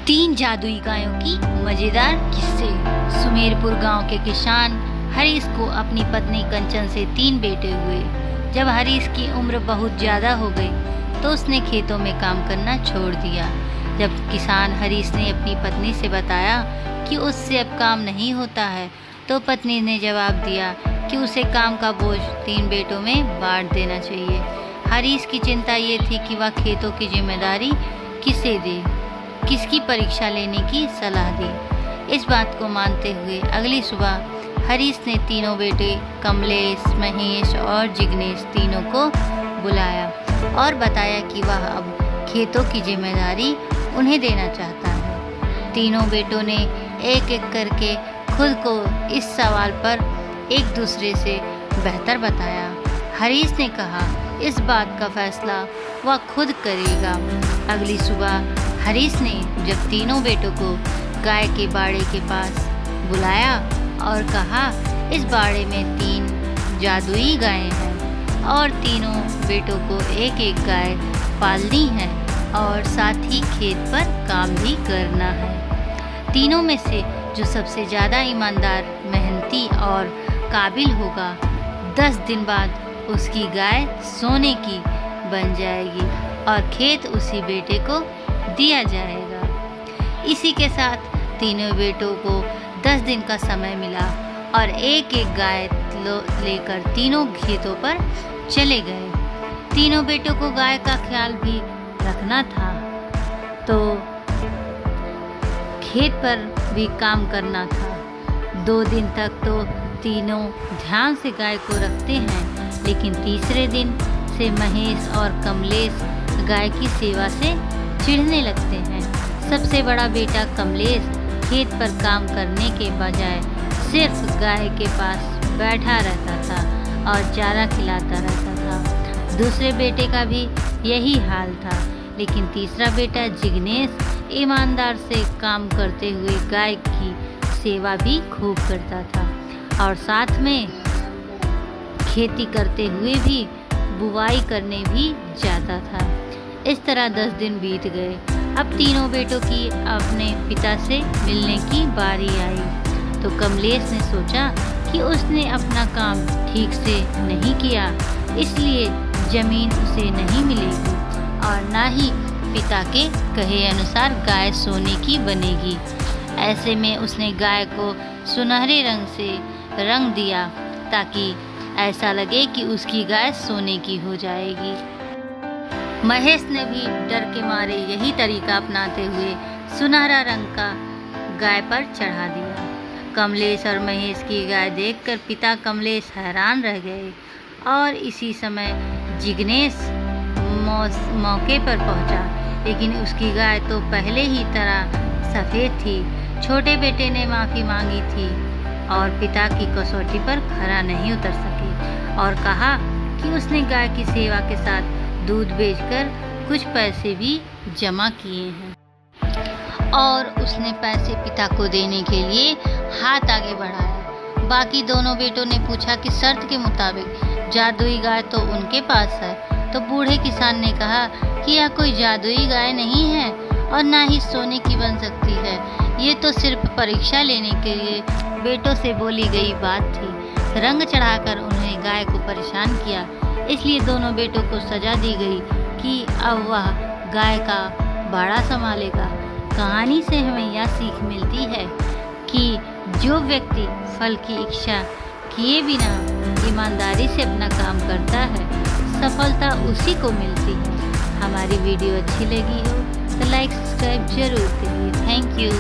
तीन जादुई गायों की मजेदार किस्से। सुमेरपुर गांव के किसान हरीश को अपनी पत्नी कंचन से 3 बेटे हुए। जब हरीश की उम्र बहुत ज़्यादा हो गई तो उसने खेतों में काम करना छोड़ दिया। जब किसान हरीश ने अपनी पत्नी से बताया कि उससे अब काम नहीं होता है तो पत्नी ने जवाब दिया कि उसे काम का बोझ 3 बेटों में बांट देना चाहिए। हरीश की चिंता ये थी कि वह खेतों की जिम्मेदारी किसे दे, किसकी परीक्षा लेने की सलाह दी। इस बात को मानते हुए अगली सुबह हरीश ने तीनों बेटे कमलेश, महेश और जिग्नेश तीनों को बुलाया और बताया कि वह अब खेतों की जिम्मेदारी उन्हें देना चाहता है। तीनों बेटों ने एक एक करके खुद को इस सवाल पर एक दूसरे से बेहतर बताया। हरीश ने कहा इस बात का फैसला वह खुद करेगा। अगली सुबह हरीश ने जब तीनों बेटों को गाय के बाड़े के पास बुलाया और कहा इस बाड़े में 3 जादुई गायें हैं और तीनों बेटों को एक एक गाय पालनी है और साथ ही खेत पर काम भी करना है। तीनों में से जो सबसे ज़्यादा ईमानदार, मेहनती और काबिल होगा 10 दिन बाद उसकी गाय सोने की बन जाएगी और खेत उसी बेटे को दिया जाएगा। इसी के साथ तीनों बेटों को 10 दिन का समय मिला और एक एक गाय लेकर तीनों खेतों पर चले गए। तीनों बेटों को गाय का ख्याल भी रखना था तो खेत पर भी काम करना था। 2 दिन तक तो तीनों ध्यान से गाय को रखते हैं, लेकिन तीसरे दिन से महेश और कमलेश गाय की सेवा से चिढ़ने लगते हैं। सबसे बड़ा बेटा कमलेश खेत पर काम करने के बजाय सिर्फ गाय के पास बैठा रहता था और चारा खिलाता रहता था। दूसरे बेटे का भी यही हाल था, लेकिन तीसरा बेटा जिग्नेश ईमानदार से काम करते हुए गाय की सेवा भी खूब करता था और साथ में खेती करते हुए भी बुवाई करने भी जाता था। इस तरह 10 दिन बीत गए। अब तीनों बेटों की अपने पिता से मिलने की बारी आई तो कमलेश ने सोचा कि उसने अपना काम ठीक से नहीं किया, इसलिए ज़मीन उसे नहीं मिलेगी और ना ही पिता के कहे अनुसार गाय सोने की बनेगी। ऐसे में उसने गाय को सुनहरे रंग से रंग दिया ताकि ऐसा लगे कि उसकी गाय सोने की हो जाएगी। महेश ने भी डर के मारे यही तरीका अपनाते हुए सुनहरा रंग का गाय पर चढ़ा दिया। कमलेश और महेश की गाय देखकर पिता कमलेश हैरान रह गए और इसी समय जिग्नेश मौके पर पहुंचा, लेकिन उसकी गाय तो पहले ही तरह सफ़ेद थी। छोटे बेटे ने माफ़ी मांगी थी और पिता की कसौटी पर खरा नहीं उतर सकी और कहा कि उसने गाय की सेवा के साथ दूध बेचकर कुछ पैसे भी जमा किए हैं और उसने पैसे पिता को देने के लिए हाथ आगे बढ़ाया। बाकी दोनों बेटों ने पूछा कि शर्त के मुताबिक जादुई गाय तो उनके पास है, तो बूढ़े किसान ने कहा कि यह कोई जादुई गाय नहीं है और ना ही सोने की बन सकती है, ये तो सिर्फ परीक्षा लेने के लिए बेटों से बोली गई बात थी। रंग चढ़ाकर उन्हें गाय को परेशान किया, इसलिए दोनों बेटों को सजा दी गई कि अब वह गाय का बाड़ा संभालेगा। कहानी से हमें यह सीख मिलती है कि जो व्यक्ति फल की इच्छा किए बिना ईमानदारी से अपना काम करता है, सफलता उसी को मिलती है। हमारी वीडियो अच्छी लगी हो तो लाइक सब्सक्राइब जरूर करिए। Thank you.